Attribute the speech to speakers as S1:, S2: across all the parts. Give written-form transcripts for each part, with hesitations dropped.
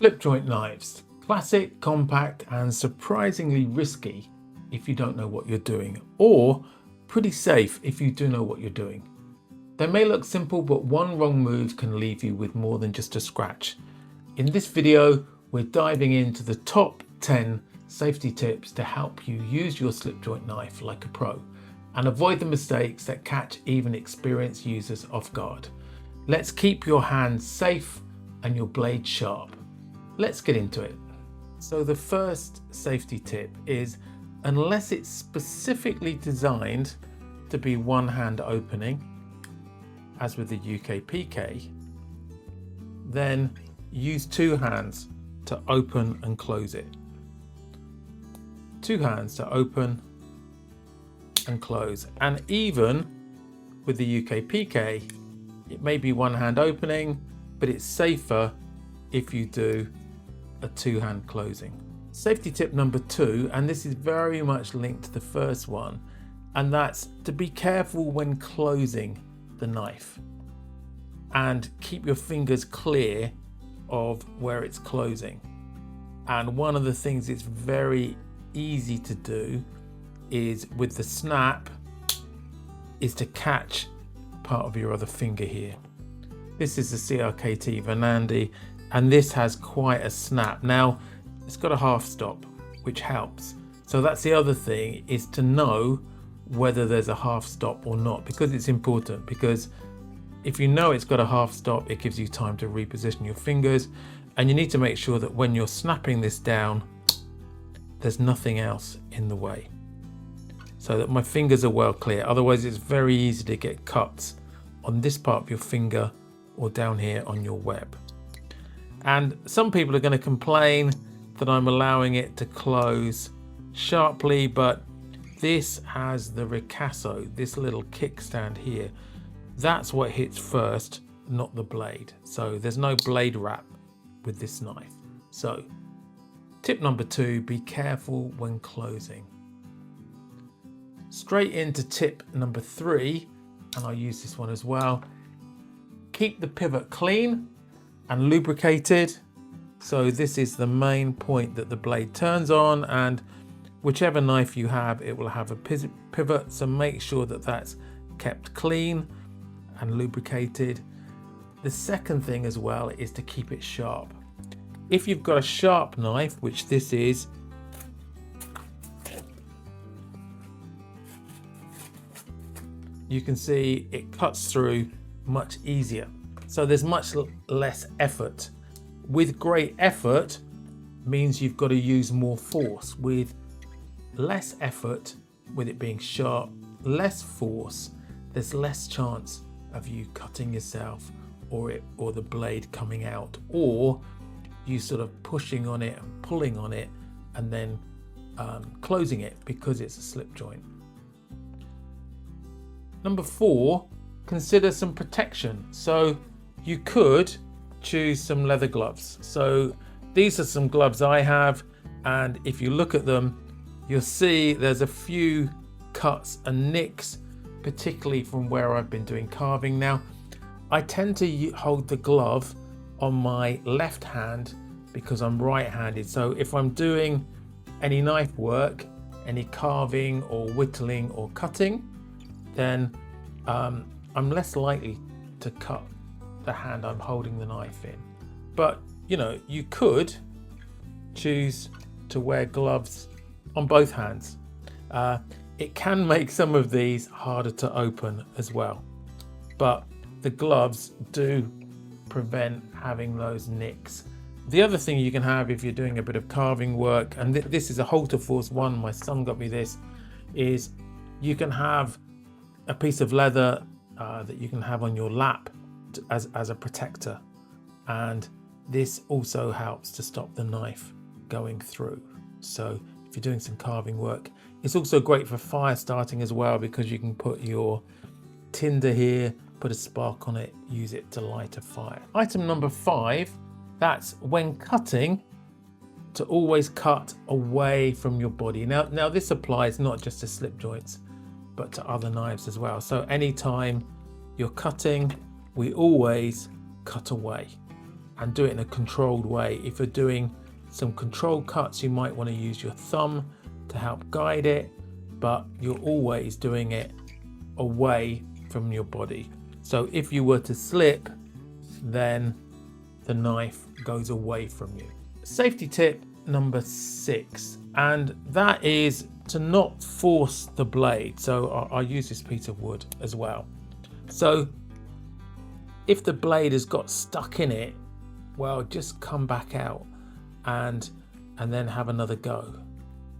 S1: Slip joint knives. Classic, compact, and surprisingly risky if you don't know what you're doing, or pretty safe if you do know what you're doing. They may look simple, but one wrong move can leave you with more than just a scratch. In this video, we're diving into the top 10 safety tips to help you use your slip joint knife like a pro and avoid the mistakes that catch even experienced users off guard. Let's keep your hands safe and your blade sharp. Let's get into it. So the first safety tip is, unless it's specifically designed to be one hand opening, as with the UK PK, then use two hands to open and close it. Two hands to open and close. And even with the UK PK, it may be one hand opening, but it's safer if you do a two-hand closing. Safety tip number 2, and this is very much linked to the first one, and that's to be careful when closing the knife and keep your fingers clear of where it's closing. And one of the things it's very easy to do is with the snap is to catch part of your other finger here. This is the CRKT Vanandi, and this has quite a snap. Now it's got a half stop, which helps. So that's the other thing, is to know whether there's a half stop or not, because it's important. Because if you know it's got a half stop, it gives you time to reposition your fingers, and you need to make sure that when you're snapping this down, there's nothing else in the way, so that my fingers are well clear. Otherwise it's very easy to get cuts on this part of your finger or down here on your web. And some people are going to complain that I'm allowing it to close sharply, but this has the ricasso, this little kickstand here. That's what hits first, not the blade. So there's no blade wrap with this knife. So tip number 2, be careful when closing. Straight into tip number 3, and I'll use this one as well. Keep the pivot clean and lubricated. So this is the main point that the blade turns on, and whichever knife you have, it will have a pivot. So make sure that that's kept clean and lubricated. The second thing as well is to keep it sharp. If you've got a sharp knife, which this is, you can see it cuts through much easier. So there's much less effort. With great effort means you've got to use more force. With less effort, with it being sharp, less force, there's less chance of you cutting yourself or the blade coming out, or you sort of pushing on it and pulling on it and then closing it because it's a slip joint. Number 4, consider some protection. So you could choose some leather gloves. So these are some gloves I have, and if you look at them, you'll see there's a few cuts and nicks, particularly from where I've been doing carving. Now, I tend to hold the glove on my left hand because I'm right-handed. So if I'm doing any knife work, any carving or whittling or cutting, then I'm less likely to cut the hand I'm holding the knife in. But you know, you could choose to wear gloves on both hands. It can make some of these harder to open as well, but the gloves do prevent having those nicks. The other thing you can have if you're doing a bit of carving work, and this is a Halter Force 1, my son got me this, is you can have a piece of leather that you can have on your lap as a protector, and this also helps to stop the knife going through. So if you're doing some carving work, it's also great for fire starting as well, because you can put your tinder here, put a spark on it, use it to light a fire. Item number 5, that's when cutting, to always cut away from your body. Now this applies not just to slip joints, but to other knives as well. So anytime you're cutting, we always cut away. and do it in a controlled way. If you're doing some controlled cuts, you might want to use your thumb to help guide it, but you're always doing it away from your body. So if you were to slip, then the knife goes away from you. Safety tip number 6, and that is to not force the blade. So I'll use this piece of wood as well. So if the blade has got stuck in it, well, just come back out and then have another go.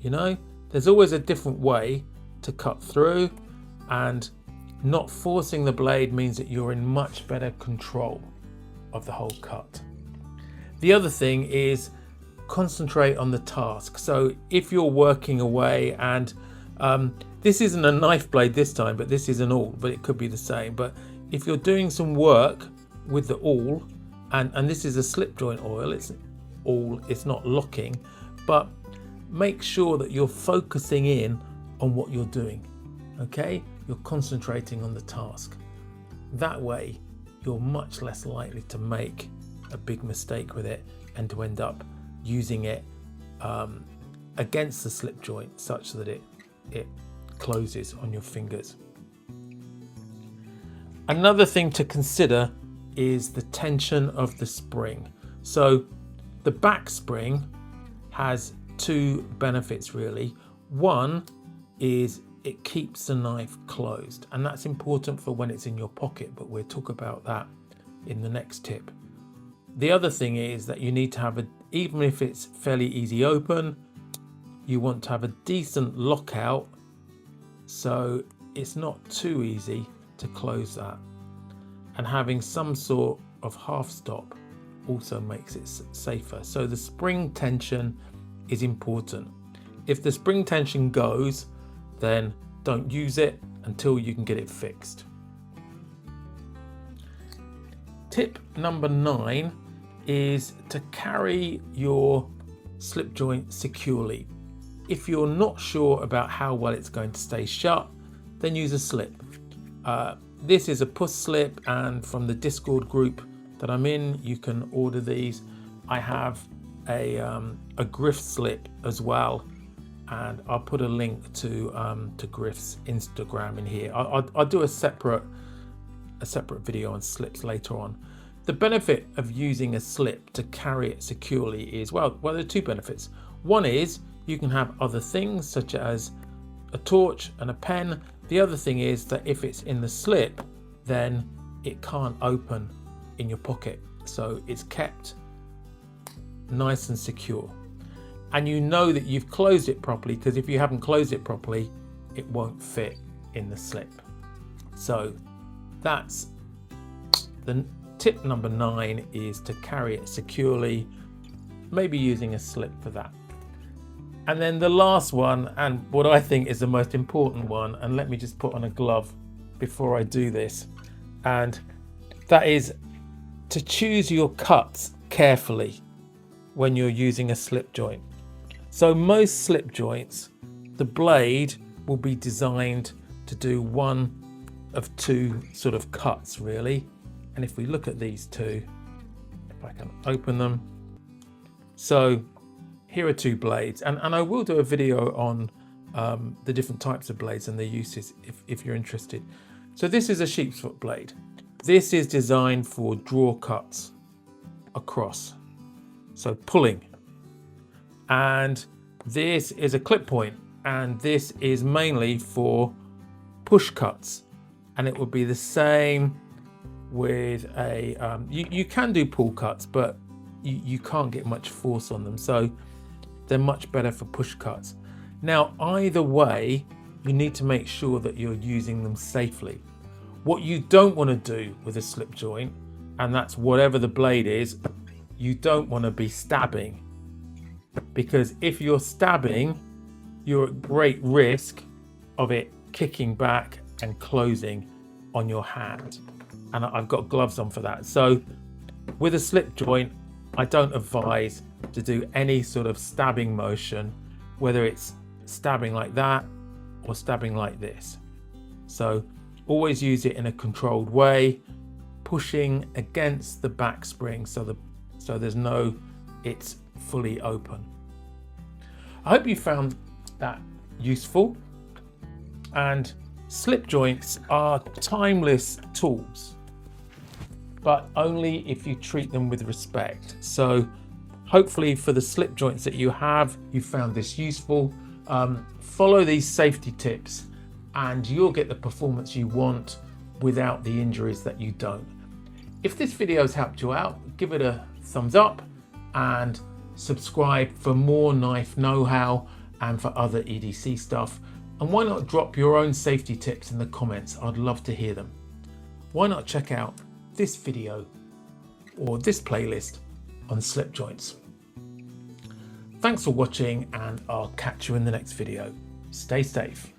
S1: You know, there's always a different way to cut through, and not forcing the blade means that you're in much better control of the whole cut. The other thing is concentrate on the task. So if you're working away, and this isn't a knife blade this time, but this is an awl, but it could be the same. But if you're doing some work with the awl, and this is a slip joint awl, it's not locking, but make sure that you're focusing in on what you're doing. Okay, you're concentrating on the task. That way you're much less likely to make a big mistake with it and to end up using it against the slip joint such that it closes on your fingers. Another thing to consider is the tension of the spring. So the back spring has 2 benefits really. One is it keeps the knife closed, and that's important for when it's in your pocket, but we'll talk about that in the next tip. The other thing is that you need to have even if it's fairly easy open, you want to have a decent lockout so it's not too easy to close that. And having some sort of half stop also makes it safer. So the spring tension is important. If the spring tension goes, then don't use it until you can get it fixed. Tip number 9 is to carry your slip joint securely. If you're not sure about how well it's going to stay shut, then use a slip. This is a push slip, and from the Discord group that I'm in, you can order these. I have a Griff slip as well, and I'll put a link to Griff's Instagram in here. I'll do a separate video on slips later on. The benefit of using a slip to carry it securely is, well, there are 2 benefits. One is you can have other things such as a torch and a pen. The other thing is that if it's in the slip, then it can't open in your pocket. So it's kept nice and secure. And you know that you've closed it properly, because if you haven't closed it properly, it won't fit in the slip. So that's the tip number 9, is to carry it securely, maybe using a slip for that. And then the last one, and what I think is the most important one, and let me just put on a glove before I do this, and that is to choose your cuts carefully when you're using a slip joint. So most slip joints, the blade will be designed to do one of 2 sort of cuts really. And if we look at these 2, if I can open them. So here are 2 blades, and I will do a video on the different types of blades and their uses if you're interested. So this is a sheep's foot blade. This is designed for draw cuts across, so pulling. And this is a clip point, and this is mainly for push cuts. And it would be the same with a, you can do pull cuts, but you can't get much force on them. So they're much better for push cuts. Now, either way, you need to make sure that you're using them safely. What you don't want to do with a slip joint, and that's whatever the blade is, you don't want to be stabbing. Because if you're stabbing, you're at great risk of it kicking back and closing on your hand. And I've got gloves on for that. So with a slip joint, I don't advise to do any sort of stabbing motion, whether it's stabbing like that or stabbing like this. So always use it in a controlled way, pushing against the back spring so So there's no, it's fully open. I hope you found that useful, and slip joints are timeless tools, but only if you treat them with respect. So hopefully for the slip joints that you have, you found this useful. Follow these safety tips and you'll get the performance you want without the injuries that you don't. If this video has helped you out, give it a thumbs up and subscribe for more knife know-how and for other EDC stuff. And why not drop your own safety tips in the comments? I'd love to hear them. Why not check out this video or this playlist on slip joints. Thanks for watching, and I'll catch you in the next video. Stay safe.